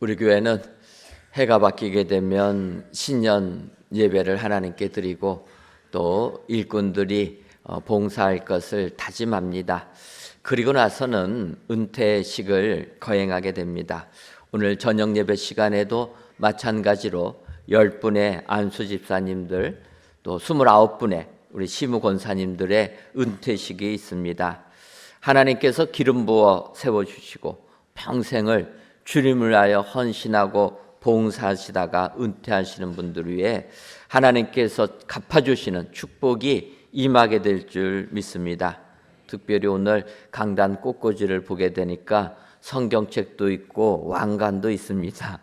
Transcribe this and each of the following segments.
우리 교회는 해가 바뀌게 되면 신년 예배를 하나님께 드리고 또 일꾼들이 봉사할 것을 다짐합니다. 그리고 나서는 은퇴식을 거행하게 됩니다. 오늘 저녁 예배 시간에도 마찬가지로 10분의 안수 집사님들 또 29분의 우리 시무 권사님들의 은퇴식이 있습니다. 하나님께서 기름 부어 세워주시고 평생을 주님을 위하여 헌신하고 봉사하시다가 은퇴하시는 분들 위해 하나님께서 갚아주시는 축복이 임하게 될 줄 믿습니다. 특별히 오늘 강단 꽃꽂이를 보게 되니까 성경책도 있고 왕관도 있습니다.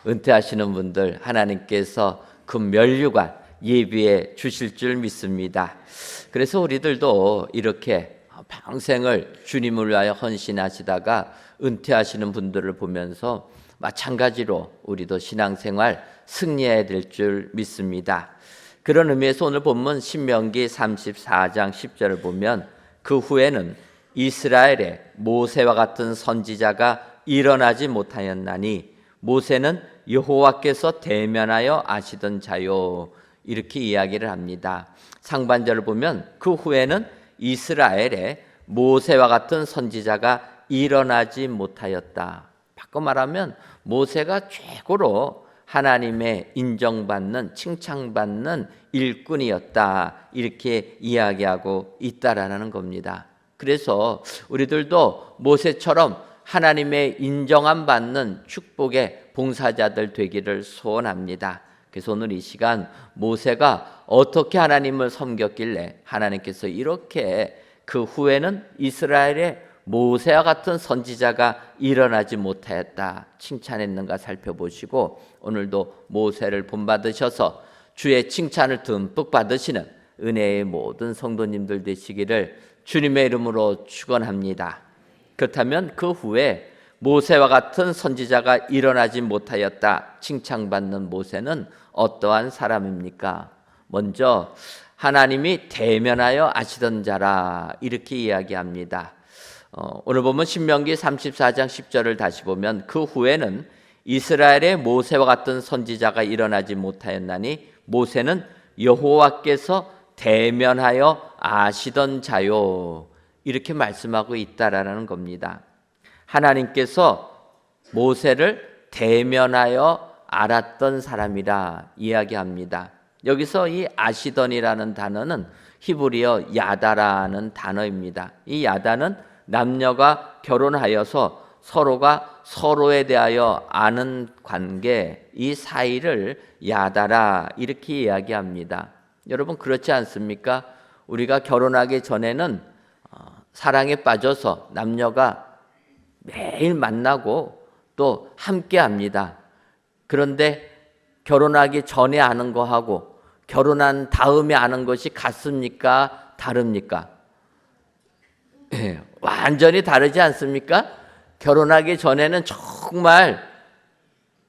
은퇴하시는 분들 하나님께서 그 면류관 예비해 주실 줄 믿습니다. 그래서 우리들도 이렇게 평생을 주님을 위하여 헌신하시다가 은퇴하시는 분들을 보면서 마찬가지로 우리도 신앙생활 승리해야 될 줄 믿습니다. 그런 의미에서 오늘 본문 신명기 34장 10절을 보면 그 후에는 이스라엘에 모세와 같은 선지자가 일어나지 못하였나니 모세는 여호와께서 대면하여 아시던 자요, 이렇게 이야기를 합니다. 상반절을 보면 그 후에는 이스라엘에 모세와 같은 선지자가 일어나지 못하였다. 바꿔 말하면 모세가 최고로 하나님의 인정받는 칭찬받는 일꾼이었다, 이렇게 이야기하고 있다라는 겁니다. 그래서 우리들도 모세처럼 하나님의 인정함 받는 축복의 봉사자들 되기를 소원합니다. 그래서 오늘 이 시간 모세가 어떻게 하나님을 섬겼길래 하나님께서 이렇게 그 후에는 이스라엘의 모세와 같은 선지자가 일어나지 못하였다 칭찬했는가 살펴보시고, 오늘도 모세를 본받으셔서 주의 칭찬을 듬뿍 받으시는 은혜의 모든 성도님들 되시기를 주님의 이름으로 축원합니다. 그렇다면 그 후에 모세와 같은 선지자가 일어나지 못하였다 칭찬받는 모세는 어떠한 사람입니까? 먼저 하나님이 대면하여 아시던 자라, 이렇게 이야기합니다. 오늘 보면 신명기 34장 10절을 다시 보면 그 후에는 이스라엘의 모세와 같은 선지자가 일어나지 못하였나니 모세는 여호와께서 대면하여 아시던 자요, 이렇게 말씀하고 있다라는 겁니다. 하나님께서 모세를 대면하여 알았던 사람이라 이야기합니다. 여기서 이 아시던이라는 단어는 히브리어 야다라는 단어입니다. 이 야다는 남녀가 결혼하여서 서로가 서로에 대하여 아는 관계, 이 사이를 야다라, 이렇게 이야기합니다. 여러분 그렇지 않습니까? 우리가 결혼하기 전에는 사랑에 빠져서 남녀가 매일 만나고 또 함께 합니다. 그런데 결혼하기 전에 아는 거하고 결혼한 다음에 아는 것이 같습니까? 다릅니까? 완전히 다르지 않습니까? 결혼하기 전에는 정말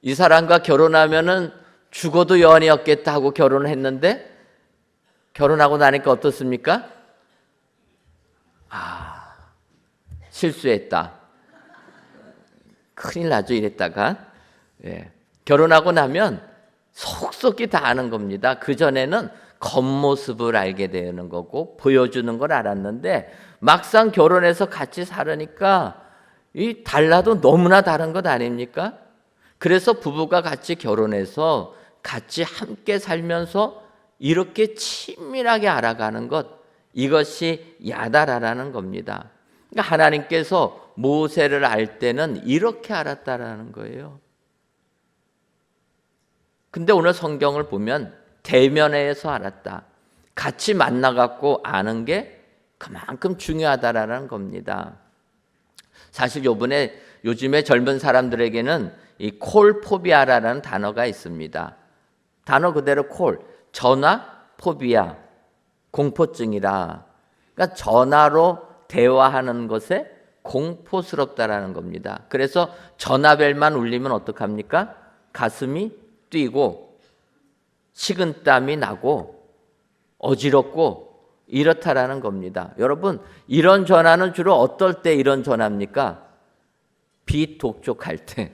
이 사람과 결혼하면은 죽어도 여한이 없겠다 하고 결혼을 했는데 결혼하고 나니까 어떻습니까? 실수했다, 큰일 나죠, 이랬다가 결혼하고 나면 속속이 다 아는 겁니다. 그전에는 겉모습을 알게 되는 거고 보여주는 걸 알았는데 막상 결혼해서 같이 살으니까 이 달라도 너무나 다른 것 아닙니까? 그래서 부부가 같이 결혼해서 같이 함께 살면서 이렇게 친밀하게 알아가는 것, 이것이 야다라라는 겁니다. 그러니까 하나님께서 모세를 알 때는 이렇게 알았다라는 거예요. 근데 오늘 성경을 보면 대면에서 알았다, 같이 만나갖고 아는 게 그만큼 중요하다라는 겁니다. 사실 요즘에 젊은 사람들에게는 이 콜포비아라는 단어가 있습니다. 단어 그대로 콜, 전화, 포비아, 공포증이라. 그러니까 전화로 대화하는 것에 공포스럽다라는 겁니다. 그래서 전화벨만 울리면 어떡합니까? 가슴이 뛰고 식은땀이 나고 어지럽고 이렇다라는 겁니다. 여러분, 이런 전화는 주로 어떨 때 이런 전화입니까? 비독촉할 때,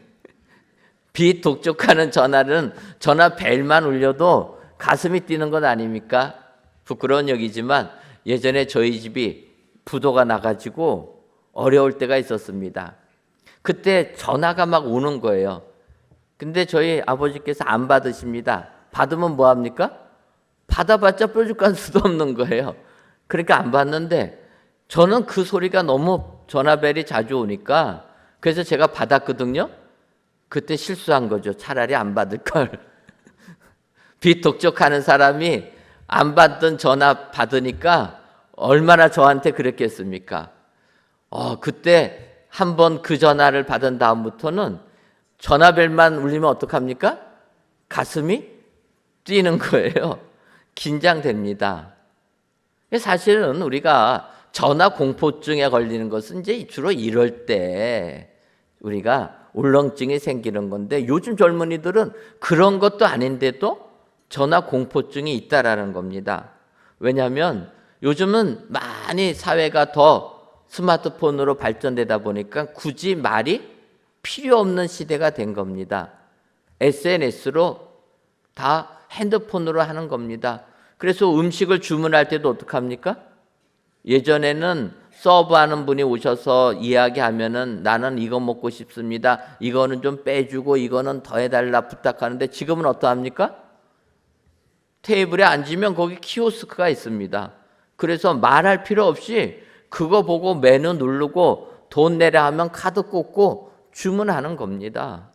비독촉하는 전화는 전화 벨만 울려도 가슴이 뛰는 것 아닙니까? 부끄러운 얘기지만 예전에 저희 집이 부도가 나가지고 어려울 때가 있었습니다. 그때 전화가 막 오는 거예요. 근데 저희 아버지께서 안 받으십니다. 받으면 뭐합니까? 받아봤자 뾰족한 수도 없는 거예요. 그러니까 안 받는데 저는 그 소리가 너무 전화벨이 자주 오니까 그래서 제가 받았거든요. 그때 실수한 거죠. 차라리 안 받을 걸. 비독촉하는 사람이 안 받던 전화 받으니까 얼마나 저한테 그랬겠습니까? 그때 한번 그 전화를 받은 다음부터는 전화벨만 울리면 어떡합니까? 가슴이 뛰는 거예요. 긴장됩니다. 사실은 우리가 전화 공포증에 걸리는 것은 이제 주로 이럴 때 우리가 울렁증이 생기는 건데 요즘 젊은이들은 그런 것도 아닌데도 전화 공포증이 있다라는 겁니다. 왜냐하면 요즘은 많이 사회가 더 스마트폰으로 발전되다 보니까 굳이 말이 필요 없는 시대가 된 겁니다. SNS로 다 핸드폰으로 하는 겁니다. 그래서 음식을 주문할 때도 어떡합니까? 예전에는 서브하는 분이 오셔서 이야기하면은 나는 이거 먹고 싶습니다. 이거는 좀 빼주고 이거는 더 해달라 부탁하는데 지금은 어떠합니까? 테이블에 앉으면 거기 키오스크가 있습니다. 그래서 말할 필요 없이 그거 보고 메뉴 누르고 돈 내라 하면 카드 꽂고 주문하는 겁니다.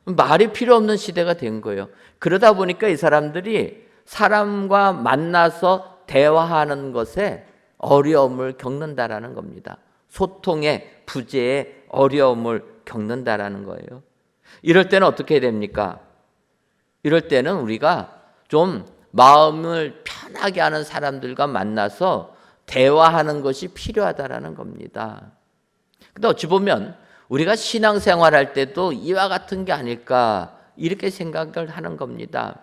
말이 필요 없는 시대가 된 거예요. 그러다 보니까 이 사람들이 사람과 만나서 대화하는 것에 어려움을 겪는다라는 겁니다. 소통의 부재에 어려움을 겪는다라는 거예요. 이럴 때는 어떻게 됩니까? 이럴 때는 우리가 좀 마음을 편하게 하는 사람들과 만나서 대화하는 것이 필요하다라는 겁니다. 근데 어찌 보면 우리가 신앙생활할 때도 이와 같은 게 아닐까 이렇게 생각을 하는 겁니다.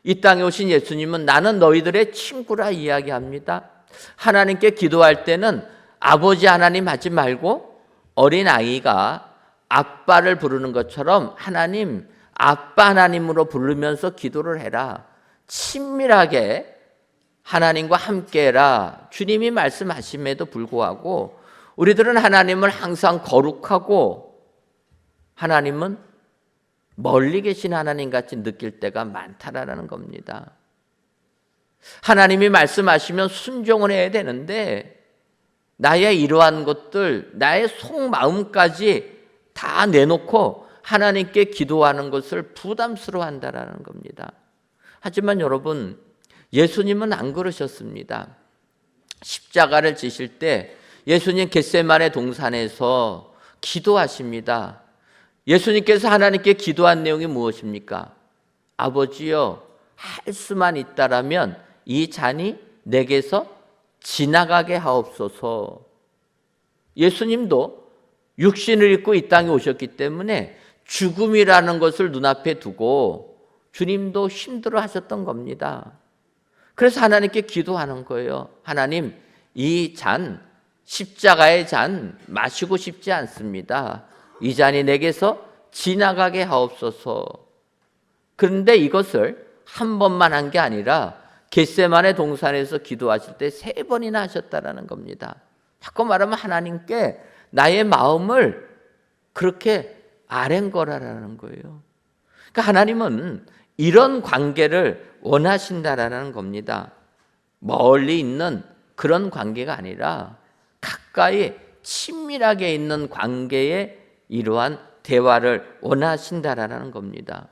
이 땅에 오신 예수님은 나는 너희들의 친구라 이야기합니다. 하나님께 기도할 때는 아버지 하나님 하지 말고 어린아이가 아빠를 부르는 것처럼 하나님, 아빠 하나님으로 부르면서 기도를 해라. 친밀하게 하나님과 함께해라. 주님이 말씀하심에도 불구하고 우리들은 하나님을 항상 거룩하고 하나님은 멀리 계신 하나님 같이 느낄 때가 많다라는 겁니다. 하나님이 말씀하시면 순종을 해야 되는데 나의 이러한 것들, 나의 속마음까지 다 내놓고 하나님께 기도하는 것을 부담스러워한다라는 겁니다. 하지만 여러분, 예수님은 안 그러셨습니다. 십자가를 지실 때 예수님 겟세마네 동산에서 기도하십니다. 예수님께서 하나님께 기도한 내용이 무엇입니까? 아버지여, 할 수만 있다라면 이 잔이 내게서 지나가게 하옵소서. 예수님도 육신을 입고 이 땅에 오셨기 때문에 죽음이라는 것을 눈앞에 두고 주님도 힘들어 하셨던 겁니다. 그래서 하나님께 기도하는 거예요. 하나님, 이 잔, 십자가의 잔 마시고 싶지 않습니다. 이 잔이 내게서 지나가게 하옵소서. 그런데 이것을 한 번만 한 게 아니라 겟세마네 동산에서 기도하실 때 3번이나 하셨다라는 겁니다. 자꾸 말하면 하나님께 나의 마음을 그렇게 아뢰거라라는 거예요. 그러니까 하나님은 이런 관계를 원하신다라는 겁니다. 멀리 있는 그런 관계가 아니라 가까이 친밀하게 있는 관계에 이러한 대화를 원하신다라는 겁니다.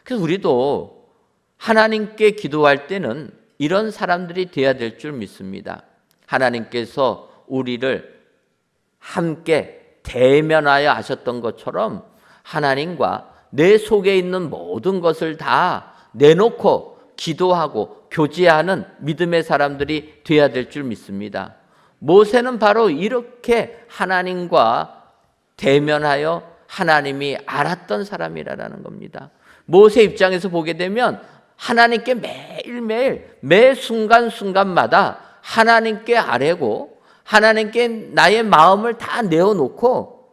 그래서 우리도 하나님께 기도할 때는 이런 사람들이 되어야 될 줄 믿습니다. 하나님께서 우리를 함께 대면하여 하셨던 것처럼 하나님과 내 속에 있는 모든 것을 다 내놓고 기도하고 교제하는 믿음의 사람들이 되어야 될 줄 믿습니다. 모세는 바로 이렇게 하나님과 대면하여 하나님이 알았던 사람이라는 겁니다. 모세 입장에서 보게 되면 하나님께 매일매일 매 순간순간마다 하나님께 아뢰고 하나님께 나의 마음을 다 내어놓고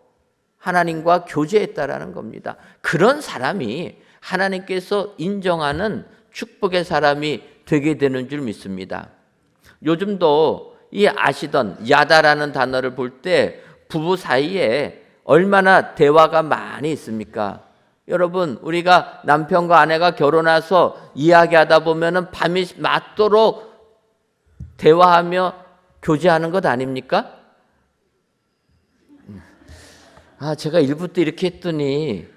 하나님과 교제했다라는 겁니다. 그런 사람이 하나님께서 인정하는 축복의 사람이 되게 되는 줄 믿습니다. 요즘도 이 아시던 야다라는 단어를 볼 때 부부 사이에 얼마나 대화가 많이 있습니까? 여러분, 우리가 남편과 아내가 결혼해서 이야기하다 보면은 밤이 맞도록 대화하며 교제하는 것 아닙니까? 제가 1부 때 이렇게 했더니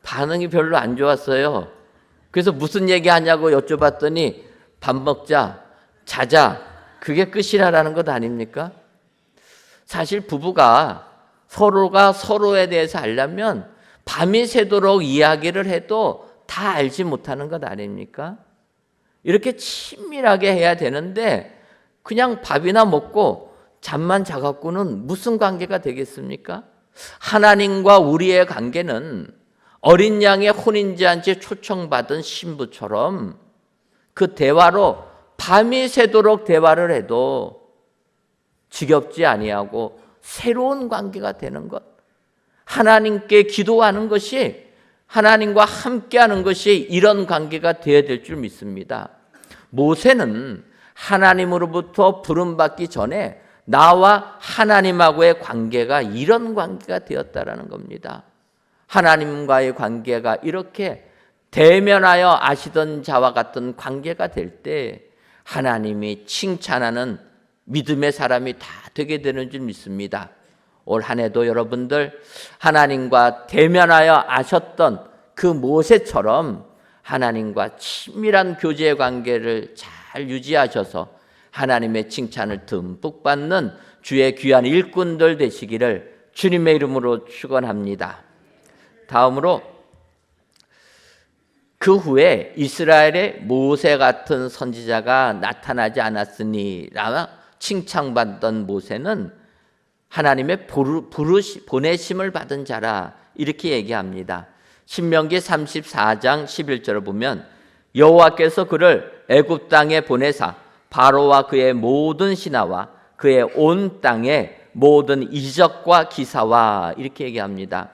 반응이 별로 안 좋았어요. 그래서 무슨 얘기 하냐고 여쭤봤더니 밥 먹자, 자자, 그게 끝이라는 것 아닙니까? 사실 부부가 서로가 서로에 대해서 알려면 밤이 새도록 이야기를 해도 다 알지 못하는 것 아닙니까? 이렇게 친밀하게 해야 되는데 그냥 밥이나 먹고 잠만 자갖고는 무슨 관계가 되겠습니까? 하나님과 우리의 관계는 어린 양의 혼인잔치에 초청받은 신부처럼 그 대화로 밤이 새도록 대화를 해도 지겹지 아니하고 새로운 관계가 되는 것. 하나님께 기도하는 것이, 하나님과 함께하는 것이 이런 관계가 되어야 될 줄 믿습니다. 모세는 하나님으로부터 부름받기 전에 나와 하나님하고의 관계가 이런 관계가 되었다라는 겁니다. 하나님과의 관계가 이렇게 대면하여 아시던 자와 같은 관계가 될 때 하나님이 칭찬하는 믿음의 사람이 다 되게 되는 줄 믿습니다. 올 한 해도 여러분들 하나님과 대면하여 아셨던 그 모세처럼 하나님과 친밀한 교제의 관계를 잘 유지하셔서 하나님의 칭찬을 듬뿍 받는 주의 귀한 일꾼들 되시기를 주님의 이름으로 축원합니다. 다음으로 그 후에 이스라엘에 모세 같은 선지자가 나타나지 않았으니라 칭찬받던 모세는 하나님의 보내심을 받은 자라 이렇게 얘기합니다. 신명기 34장 11절을 보면 여호와께서 그를 애굽 땅에 보내사 바로와 그의 모든 신하와 그의 온 땅의 모든 이적과 기사와 이렇게 얘기합니다.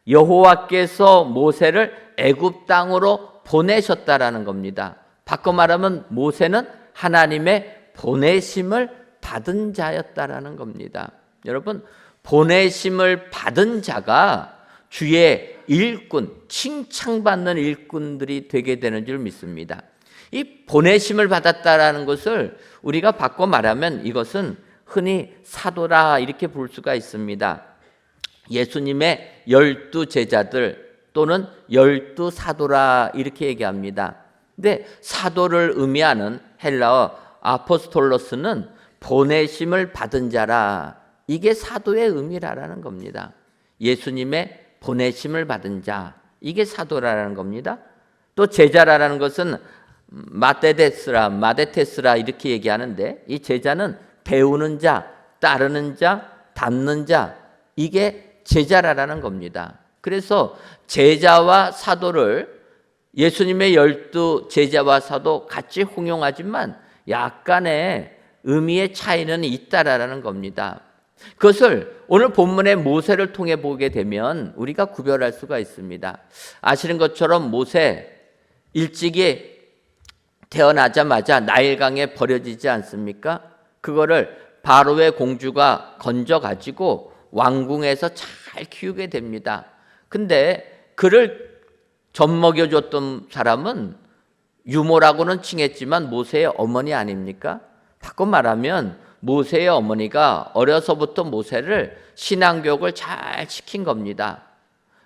여호와께서 모세를 애굽 땅으로 보내셨다라는 겁니다. 바꿔 말하면 모세는 하나님의 보내심을 받은 자였다라는 겁니다. 여러분, 보내심을 받은 자가 주의 일꾼, 칭찬받는 일꾼들이 되게 되는 줄 믿습니다. 이 보내심을 받았다라는 것을 우리가 바꿔 말하면 이것은 흔히 사도라 이렇게 볼 수가 있습니다. 예수님의 12 제자들 또는 12 사도라 이렇게 얘기합니다. 근데 사도를 의미하는 헬라어 아포스톨로스는 보내심을 받은 자라, 이게 사도의 의미라는 겁니다. 예수님의 보내심을 받은 자, 이게 사도라는 겁니다. 또 제자라는 것은 마데테스라 이렇게 얘기하는데 이 제자는 배우는 자, 따르는 자, 닮는 자, 이게 제자라는 겁니다. 그래서 제자와 사도를 예수님의 12 제자와 사도 같이 홍용하지만 약간의 의미의 차이는 있다라는 겁니다. 그것을 오늘 본문의 모세를 통해 보게 되면 우리가 구별할 수가 있습니다. 아시는 것처럼 모세 일찍이 태어나자마자 나일강에 버려지지 않습니까? 그거를 바로의 공주가 건져가지고 왕궁에서 잘 키우게 됩니다. 근데 그를 젖먹여줬던 사람은 유모라고는 칭했지만 모세의 어머니 아닙니까? 바꿔 말하면 모세의 어머니가 어려서부터 모세를 신앙교육을 잘 시킨 겁니다.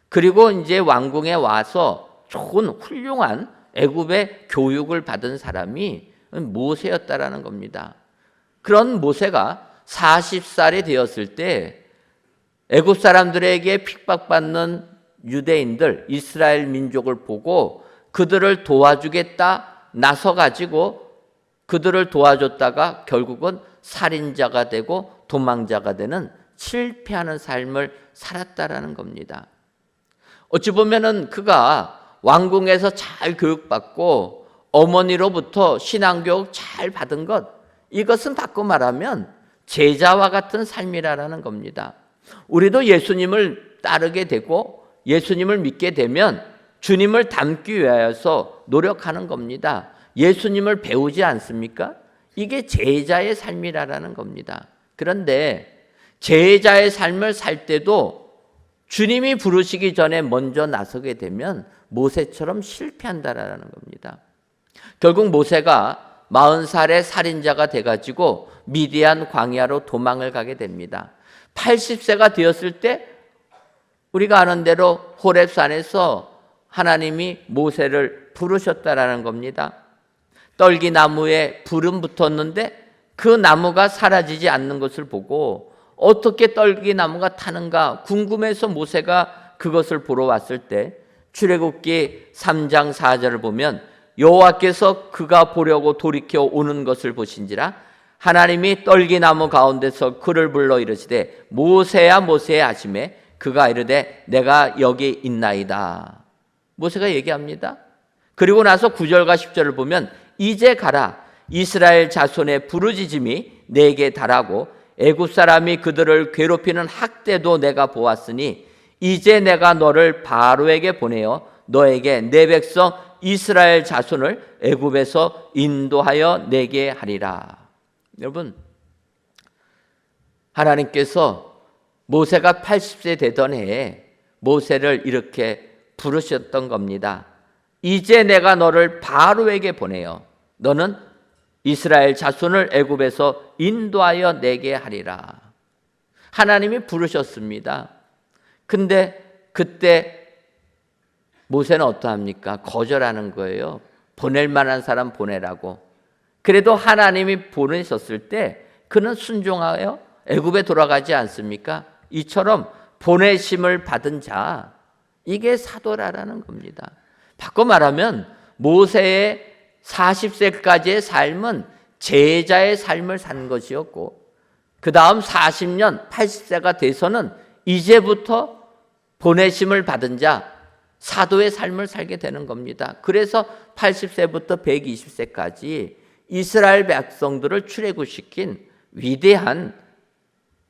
그리고 이제 왕궁에 와서 좋은 훌륭한 애굽의 교육을 받은 사람이 모세였다라는 겁니다. 그런 모세가 40살이 되었을 때 애굽 사람들에게 핍박받는 유대인들, 이스라엘 민족을 보고 그들을 도와주겠다 나서가지고 그들을 도와줬다가 결국은 살인자가 되고 도망자가 되는 실패하는 삶을 살았다라는 겁니다. 어찌 보면은 그가 왕궁에서 잘 교육받고 어머니로부터 신앙교육 잘 받은 것, 이것은 바꿔 말하면 제자와 같은 삶이라는 겁니다. 우리도 예수님을 따르게 되고 예수님을 믿게 되면 주님을 닮기 위하여서 노력하는 겁니다. 예수님을 배우지 않습니까? 이게 제자의 삶이라는 겁니다. 그런데 제자의 삶을 살 때도 주님이 부르시기 전에 먼저 나서게 되면 모세처럼 실패한다라는 겁니다. 결국 모세가 40살의 살인자가 돼가지고 미디안 광야로 도망을 가게 됩니다. 80세가 되었을 때 우리가 아는 대로 호렙산에서 하나님이 모세를 부르셨다라는 겁니다. 떨기나무에 불은 붙었는데 그 나무가 사라지지 않는 것을 보고 어떻게 떨기나무가 타는가 궁금해서 모세가 그것을 보러 왔을 때 출애굽기 3장 4절을 보면 여호와께서 그가 보려고 돌이켜 오는 것을 보신지라 하나님이 떨기나무 가운데서 그를 불러 이르시되 모세야 모세야 하시매 그가 이르되 내가 여기 있나이다. 모세가 얘기합니다. 그리고 나서 9절과 10절을 보면 이제 가라 이스라엘 자손의 부르짖음이 내게 달하고 애굽 사람이 그들을 괴롭히는 학대도 내가 보았으니 이제 내가 너를 바로에게 보내어 너에게 내 백성 이스라엘 자손을 애굽에서 인도하여 내게 하리라. 여러분, 하나님께서 모세가 80세 되던 해에 모세를 이렇게 부르셨던 겁니다. 이제 내가 너를 바로에게 보내어 너는 이스라엘 자손을 애굽에서 인도하여 내게 하리라. 하나님이 부르셨습니다. 근데 그때 모세는 어떠합니까? 거절하는 거예요. 보낼 만한 사람 보내라고. 그래도 하나님이 보내셨을 때 그는 순종하여 애굽에 돌아가지 않습니까? 이처럼 보내심을 받은 자, 이게 사도라는 겁니다. 바꿔 말하면 모세의 40세까지의 삶은 제자의 삶을 산 것이었고 그 다음 40년 80세가 돼서는 이제부터 보내심을 받은 자 사도의 삶을 살게 되는 겁니다. 그래서 80세부터 120세까지 이스라엘 백성들을 출애굽시킨 위대한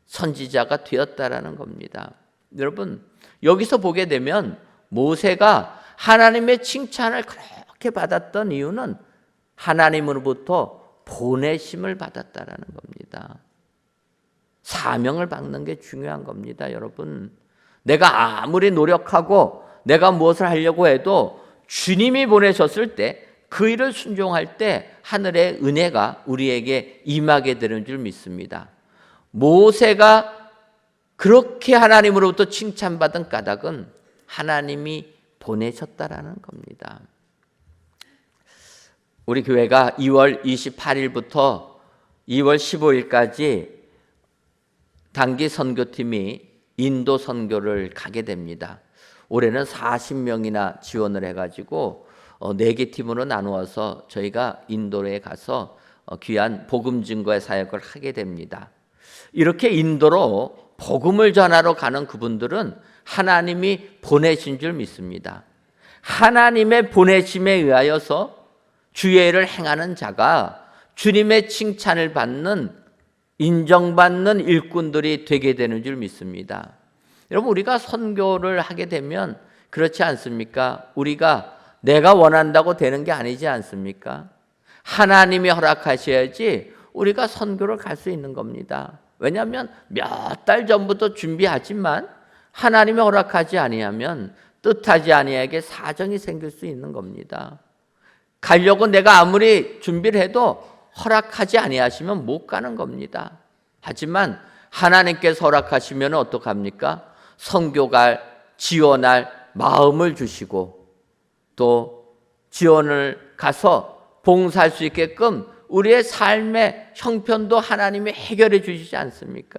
선지자가 되었다라는 겁니다. 여러분, 여기서 보게 되면 모세가 하나님의 칭찬을 그렇게 받았던 이유는 하나님으로부터 보내심을 받았다라는 겁니다. 사명을 받는 게 중요한 겁니다, 여러분. 내가 아무리 노력하고 내가 무엇을 하려고 해도 주님이 보내셨을 때 그 일을 순종할 때 하늘의 은혜가 우리에게 임하게 되는 줄 믿습니다. 모세가 그렇게 하나님으로부터 칭찬받은 까닭은 하나님이 보내셨다라는 겁니다. 우리 교회가 2월 28일부터 2월 15일까지 단기 선교팀이 인도 선교를 가게 됩니다. 올해는 40명이나 지원을 해가지고 4개 팀으로 나누어서 저희가 인도에 가서 귀한 복음 증거의 사역을 하게 됩니다. 이렇게 인도로 복음을 전하러 가는 그분들은 하나님이 보내신 줄 믿습니다. 하나님의 보내심에 의하여서 주의 일을 행하는 자가 주님의 칭찬을 받는 인정받는 일꾼들이 되게 되는 줄 믿습니다. 여러분, 우리가 선교를 하게 되면 그렇지 않습니까? 우리가 내가 원한다고 되는 게 아니지 않습니까? 하나님이 허락하셔야지 우리가 선교를 갈 수 있는 겁니다. 왜냐하면 몇 달 전부터 준비하지만 하나님이 허락하지 아니하면 뜻하지 아니하게 사정이 생길 수 있는 겁니다. 가려고 내가 아무리 준비를 해도 허락하지 아니하시면 못 가는 겁니다. 하지만 하나님께서 허락하시면 어떡합니까? 선교갈, 지원할 마음을 주시고 또 지원을 가서 봉사할 수 있게끔 우리의 삶의 형편도 하나님이 해결해 주시지 않습니까?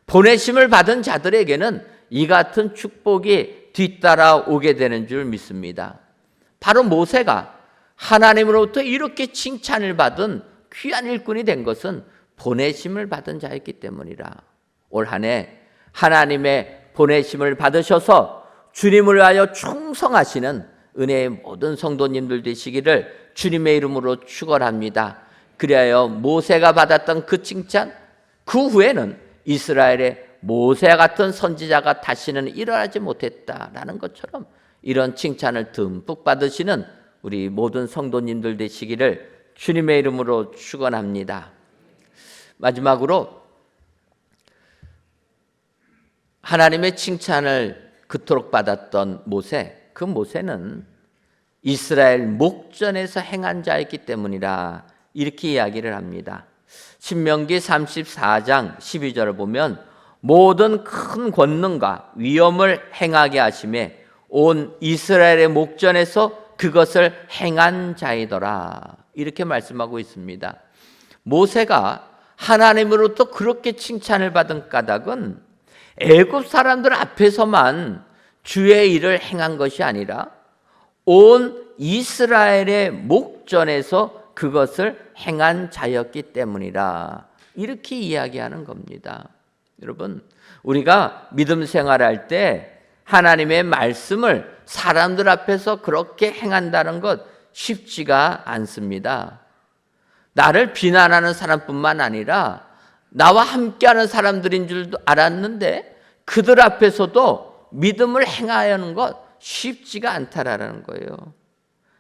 보내심을 받은 자들에게는 이 같은 축복이 뒤따라오게 되는 줄 믿습니다. 바로 모세가 하나님으로부터 이렇게 칭찬을 받은 귀한 일꾼이 된 것은 보내심을 받은 자였기 때문이라. 올 한 해 하나님의 보내심을 받으셔서 주님을 위하여 충성하시는 은혜의 모든 성도님들 되시기를 주님의 이름으로 축원합니다. 그리하여 모세가 받았던 그 칭찬, 그 후에는 이스라엘의 모세 같은 선지자가 다시는 일어나지 못했다라는 것처럼 이런 칭찬을 듬뿍 받으시는 우리 모든 성도님들 되시기를 주님의 이름으로 축원합니다. 마지막으로 하나님의 칭찬을 그토록 받았던 모세, 그 모세는 이스라엘 목전에서 행한 자였기 때문이라 이렇게 이야기를 합니다. 신명기 34장 12절을 보면 모든 큰 권능과 위엄을 행하게 하심에 온 이스라엘의 목전에서 그것을 행한 자이더라 이렇게 말씀하고 있습니다. 모세가 하나님으로부터 그렇게 칭찬을 받은 까닭은 애굽 사람들 앞에서만 주의 일을 행한 것이 아니라 온 이스라엘의 목전에서 그것을 행한 자였기 때문이라 이렇게 이야기하는 겁니다. 여러분, 우리가 믿음 생활할 때 하나님의 말씀을 사람들 앞에서 그렇게 행한다는 것 쉽지가 않습니다. 나를 비난하는 사람뿐만 아니라 나와 함께하는 사람들인 줄도 알았는데 그들 앞에서도 믿음을 행하려는 것 쉽지가 않다라는 거예요.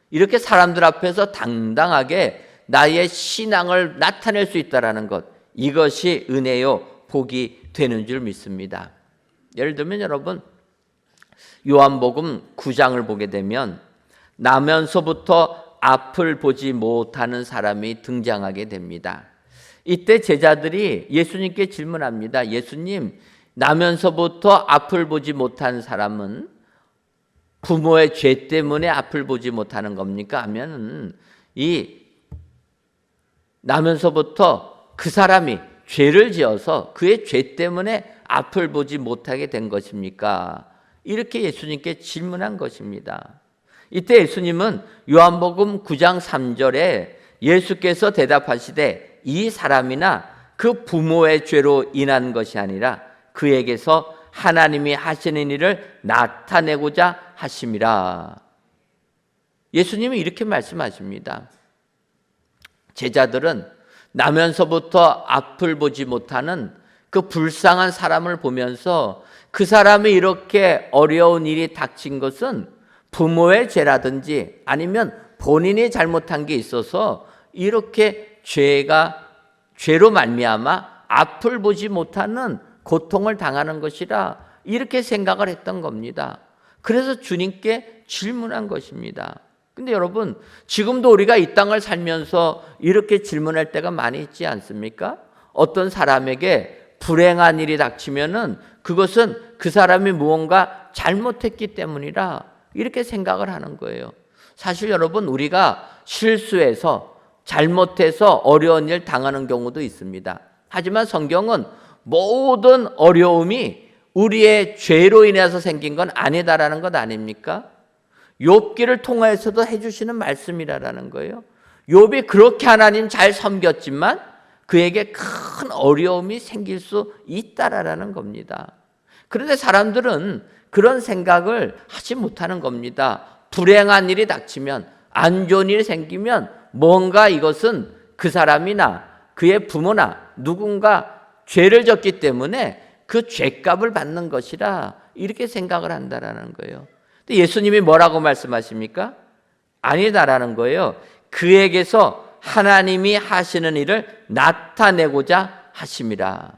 이렇게 사람들 앞에서 당당하게 나의 신앙을 나타낼 수 있다라는 것, 이것이 은혜요 복이 되는 줄 믿습니다. 예를 들면 여러분, 요한복음 9장을 보게 되면 나면서부터 앞을 보지 못하는 사람이 등장하게 됩니다. 이때 제자들이 예수님께 질문합니다. 예수님, 나면서부터 앞을 보지 못한 사람은 부모의 죄 때문에 앞을 보지 못하는 겁니까? 하면은 이 나면서부터 그 사람이 죄를 지어서 그의 죄 때문에 앞을 보지 못하게 된 것입니까? 이렇게 예수님께 질문한 것입니다. 이때 예수님은 요한복음 9장 3절에 예수께서 대답하시되 이 사람이나 그 부모의 죄로 인한 것이 아니라 그에게서 하나님이 하시는 일을 나타내고자 하심이라. 예수님이 이렇게 말씀하십니다. 제자들은 나면서부터 앞을 보지 못하는 그 불쌍한 사람을 보면서 그 사람이 이렇게 어려운 일이 닥친 것은 부모의 죄라든지 아니면 본인이 잘못한 게 있어서 이렇게 죄로 말미암아 앞을 보지 못하는 고통을 당하는 것이라 이렇게 생각을 했던 겁니다. 그래서 주님께 질문한 것입니다. 근데 여러분, 지금도 우리가 이 땅을 살면서 이렇게 질문할 때가 많이 있지 않습니까? 어떤 사람에게 불행한 일이 닥치면은 그것은 그 사람이 무언가 잘못했기 때문이라 이렇게 생각을 하는 거예요. 사실 여러분, 우리가 실수해서 잘못해서 어려운 일 당하는 경우도 있습니다. 하지만 성경은 모든 어려움이 우리의 죄로 인해서 생긴 건 아니다라는 것 아닙니까? 욥기를 통해서도 해주시는 말씀이라는 거예요. 욥이 그렇게 하나님 잘 섬겼지만 그에게 큰 어려움이 생길 수 있다라는 겁니다. 그런데 사람들은 그런 생각을 하지 못하는 겁니다. 불행한 일이 닥치면, 안 좋은 일이 생기면 뭔가 이것은 그 사람이나 그의 부모나 누군가 죄를 졌기 때문에 그 죄값을 받는 것이라 이렇게 생각을 한다라는 거예요. 근데 예수님이 뭐라고 말씀하십니까? 아니다라는 거예요. 그에게서 하나님이 하시는 일을 나타내고자 하심이라.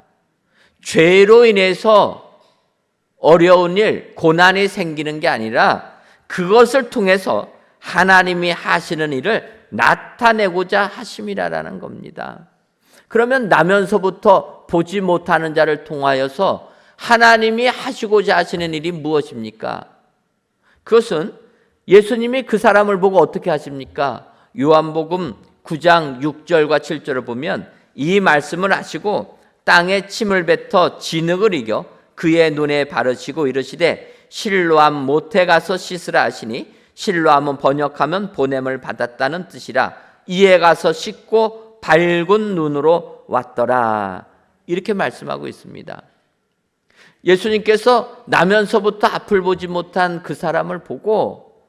죄로 인해서 어려운 일, 고난이 생기는 게 아니라 그것을 통해서 하나님이 하시는 일을 나타내고자 하심이라는 겁니다. 그러면 나면서부터 보지 못하는 자를 통하여서 하나님이 하시고자 하시는 일이 무엇입니까? 그것은 예수님이 그 사람을 보고 어떻게 하십니까? 요한복음 9장 6절과 7절을 보면 이 말씀을 하시고 땅에 침을 뱉어 진흙을 이겨 그의 눈에 바르시고 이르시되 실로암 못에 가서 씻으라 하시니 실로암은 번역하면 보냄을 받았다는 뜻이라. 이에 가서 씻고 밝은 눈으로 왔더라. 이렇게 말씀하고 있습니다. 예수님께서 나면서부터 앞을 보지 못한 그 사람을 보고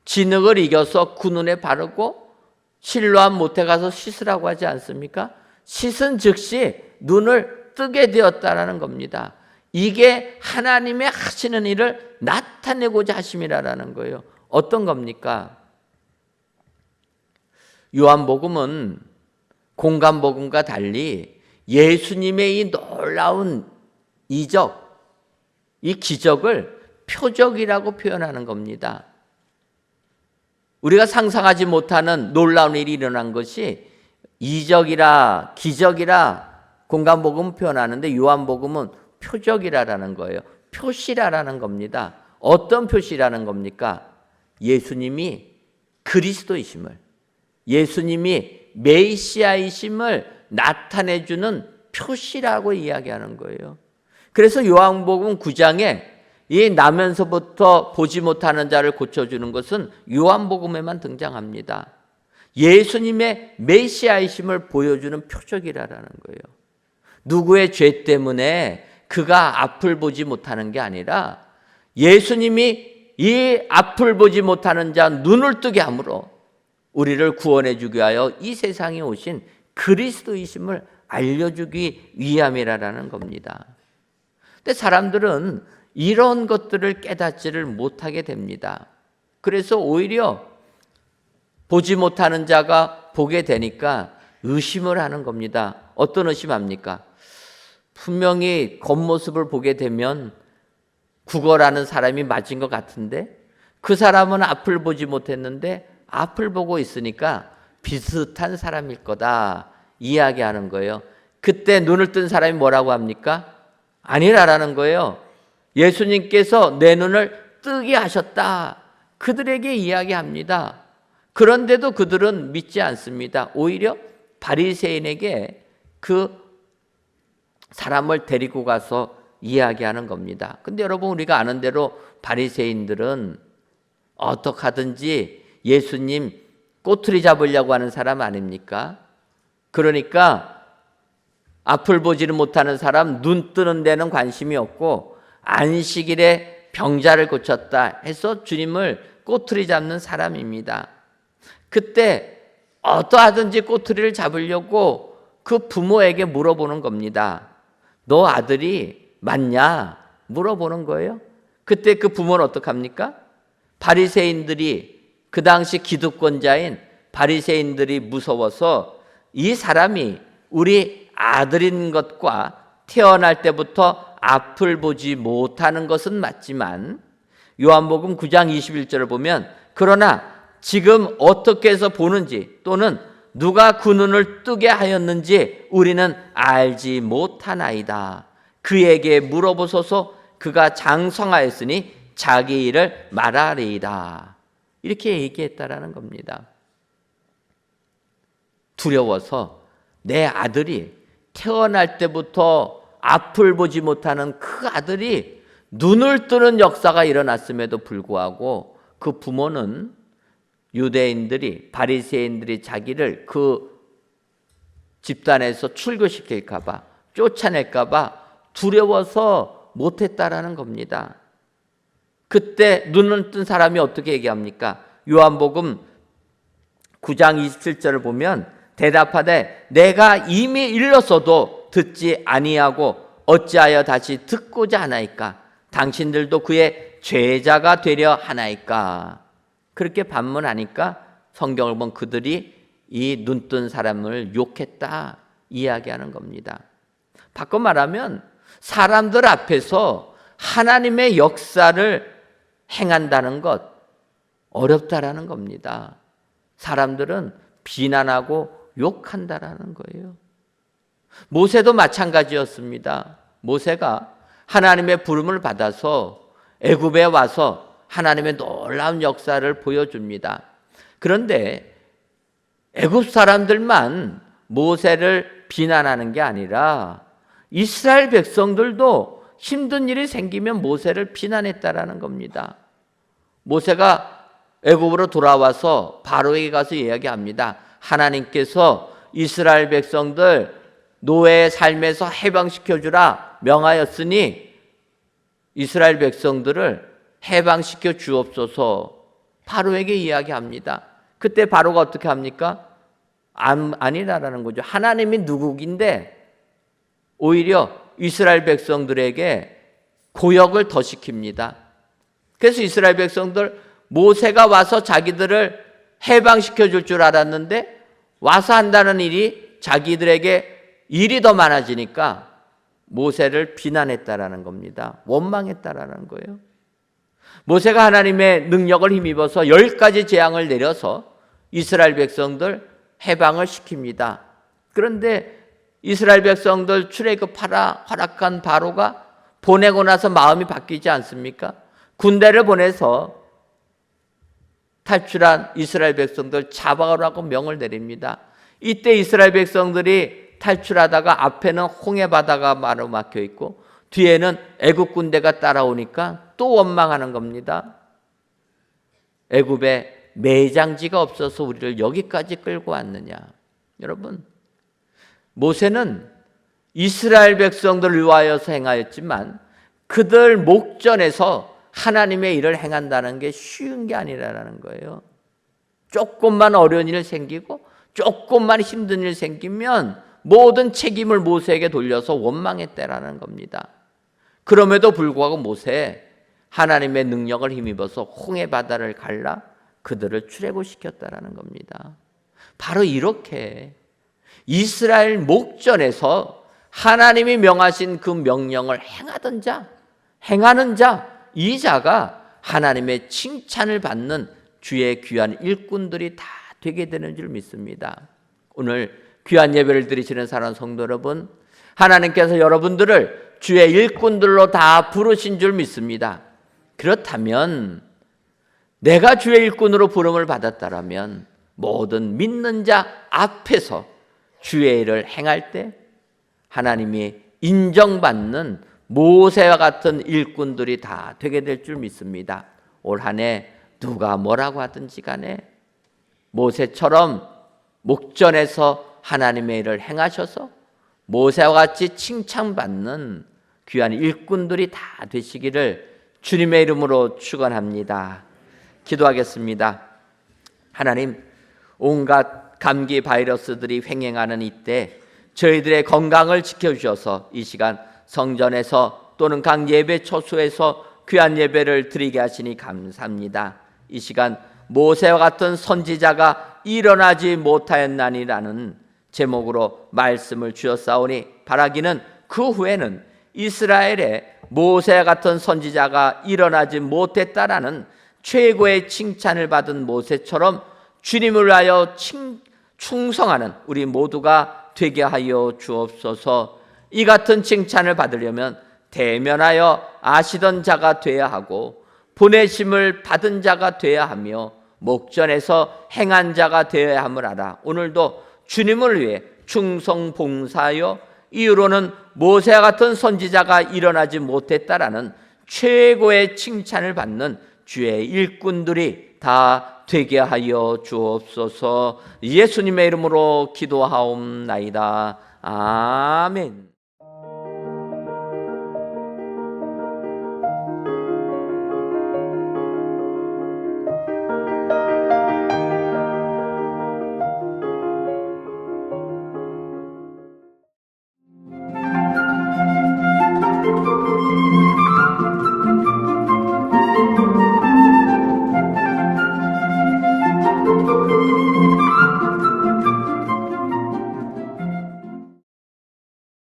진흙을 이겨서 그 눈에 바르고 실로암 못에 가서 씻으라고 하지 않습니까? 씻은 즉시 눈을 뜨게 되었다라는 겁니다. 이게 하나님의 하시는 일을 나타내고자 하심이라는 거예요. 어떤 겁니까? 요한복음은 공간복음과 달리 예수님의 이 놀라운 이적, 이 기적을 표적이라고 표현하는 겁니다. 우리가 상상하지 못하는 놀라운 일이 일어난 것이 이적이라 기적이라 공간복음은 표현하는데 요한복음은 표적이라는 거예요. 표시라는 겁니다. 어떤 표시라는 겁니까? 예수님이 그리스도이심을, 예수님이 메시아이심을 나타내주는 표시라고 이야기하는 거예요. 그래서 요한복음 9장에 이 나면서부터 보지 못하는 자를 고쳐주는 것은 요한복음에만 등장합니다. 예수님의 메시아이심을 보여주는 표적이라는 거예요. 누구의 죄 때문에 그가 앞을 보지 못하는 게 아니라 예수님이 이 앞을 보지 못하는 자 눈을 뜨게 함으로 우리를 구원해 주기 위하여 이 세상에 오신 그리스도이심을 알려주기 위함이라는 겁니다. 근데 사람들은 이런 것들을 깨닫지를 못하게 됩니다. 그래서 오히려 보지 못하는 자가 보게 되니까 의심을 하는 겁니다. 어떤 의심합니까? 분명히 겉모습을 보게 되면 구걸하는 사람이 맞은 것 같은데 그 사람은 앞을 보지 못했는데 앞을 보고 있으니까 비슷한 사람일 거다 이야기하는 거예요. 그때 눈을 뜬 사람이 뭐라고 합니까? 아니라라는 거예요. 예수님께서 내 눈을 뜨게 하셨다. 그들에게 이야기합니다. 그런데도 그들은 믿지 않습니다. 오히려 바리새인에게 그 사람을 데리고 가서 이야기하는 겁니다. 근데 여러분 우리가 아는 대로 바리새인들은 어떻게 하든지 예수님 꼬투리 잡으려고 하는 사람 아닙니까? 그러니까 앞을 보지를 못하는 사람 눈 뜨는 데는 관심이 없고 안식일에 병자를 고쳤다 해서 주님을 꼬투리 잡는 사람입니다. 그때 어떠하든지 꼬투리를 잡으려고 그 부모에게 물어보는 겁니다. 너 아들이 맞냐? 물어보는 거예요. 그때 그 부모는 어떡합니까? 바리새인들이 그 당시 기득권자인 바리새인들이 무서워서 이 사람이 우리 아들인 것과 태어날 때부터 앞을 보지 못하는 것은 맞지만 요한복음 9장 21절을 보면 그러나 지금 어떻게 해서 보는지 또는 누가 그 눈을 뜨게 하였는지 우리는 알지 못하나이다. 그에게 물어보소서. 그가 장성하였으니 자기 일을 말하리이다. 이렇게 얘기했다라는 겁니다. 두려워서 내 아들이 태어날 때부터 앞을 보지 못하는 그 아들이 눈을 뜨는 역사가 일어났음에도 불구하고 그 부모는 유대인들이 바리새인들이 자기를 그 집단에서 출교시킬까 봐 쫓아낼까 봐 두려워서 못했다라는 겁니다. 그때 눈을 뜬 사람이 어떻게 얘기합니까? 요한복음 9장 27절을 보면 대답하되 내가 이미 일렀어도 듣지 아니하고 어찌하여 다시 듣고자 하나이까? 당신들도 그의 죄자가 되려 하나이까? 그렇게 반문하니까 성경을 보면 그들이 이 눈뜬 사람을 욕했다 이야기하는 겁니다. 바꿔 말하면 사람들 앞에서 하나님의 역사를 행한다는 것 어렵다라는 겁니다. 사람들은 비난하고 욕한다라는 거예요. 모세도 마찬가지였습니다. 모세가 하나님의 부름을 받아서 애굽에 와서 하나님의 놀라운 역사를 보여줍니다. 그런데 애굽 사람들만 모세를 비난하는 게 아니라 이스라엘 백성들도 힘든 일이 생기면 모세를 비난했다라는 겁니다. 모세가 애굽으로 돌아와서 바로에게 가서 이야기합니다. 하나님께서 이스라엘 백성들 노예의 삶에서 해방시켜주라 명하였으니 이스라엘 백성들을 해방시켜 주옵소서. 바로에게 이야기합니다. 그때 바로가 어떻게 합니까? 아니라라는 거죠. 하나님이 누구긴데 오히려 이스라엘 백성들에게 고역을 더 시킵니다. 그래서 이스라엘 백성들 모세가 와서 자기들을 해방시켜 줄 줄 알았는데 와서 한다는 일이 자기들에게 일이 더 많아지니까 모세를 비난했다라는 겁니다. 원망했다라는 거예요. 모세가 하나님의 능력을 힘입어서 10가지 재앙을 내려서 이스라엘 백성들 해방을 시킵니다. 그런데 이스라엘 백성들 출애굽하라 허락한 바로가 보내고 나서 마음이 바뀌지 않습니까? 군대를 보내서 탈출한 이스라엘 백성들 잡아오라고 명을 내립니다. 이때 이스라엘 백성들이 탈출하다가 앞에는 홍해 바다가 마루 막혀 있고 뒤에는 애굽 군대가 따라오니까 또 원망하는 겁니다. 애굽에 매장지가 없어서 우리를 여기까지 끌고 왔느냐. 여러분, 모세는 이스라엘 백성들을 위하여서 행하였지만 그들 목전에서 하나님의 일을 행한다는 게 쉬운 게 아니라는 거예요. 조금만 어려운 일 생기고 조금만 힘든 일 생기면 모든 책임을 모세에게 돌려서 원망했다라는 겁니다. 그럼에도 불구하고 모세 하나님의 능력을 힘입어서 홍해 바다를 갈라 그들을 출애굽시켰다라는 겁니다. 바로 이렇게 이스라엘 목전에서 하나님이 명하신 그 명령을 행하던 자, 행하는 자, 이 자가 하나님의 칭찬을 받는 주의 귀한 일꾼들이 다 되게 되는 줄 믿습니다. 오늘 귀한 예배를 드리시는 사랑하는 성도 여러분, 하나님께서 여러분들을 주의 일꾼들로 다 부르신 줄 믿습니다. 그렇다면 내가 주의 일꾼으로 부름을 받았다라면 모든 믿는 자 앞에서 주의 일을 행할 때 하나님이 인정받는 모세와 같은 일꾼들이 다 되게 될 줄 믿습니다. 올 한 해 누가 뭐라고 하든지 간에 모세처럼 목전에서 하나님의 일을 행하셔서 모세와 같이 칭찬받는 귀한 일꾼들이 다 되시기를 주님의 이름으로 축원합니다. 기도하겠습니다. 하나님, 온갖 감기 바이러스들이 횡행하는 이때 저희들의 건강을 지켜주셔서 이 시간 성전에서 또는 각 예배 처소에서 귀한 예배를 드리게 하시니 감사합니다. 이 시간 모세와 같은 선지자가 일어나지 못하였나니라는 제목으로 말씀을 주셨사오니 바라기는 그 후에는 이스라엘에 모세 같은 선지자가 일어나지 못했다라는 최고의 칭찬을 받은 모세처럼 주님을 위하여 충성하는 우리 모두가 되게 하여 주옵소서. 이 같은 칭찬을 받으려면 대면하여 아시던 자가 되어야 하고 보내심을 받은 자가 되어야 하며 목전에서 행한 자가 되어야 함을 알아. 오늘도 주님을 위해 충성 봉사하여 이후로는 모세와 같은 선지자가 일어나지 못했다라는 최고의 칭찬을 받는 주의 일꾼들이 다 되게 하여 주옵소서. 예수님의 이름으로 기도하옵나이다. 아멘.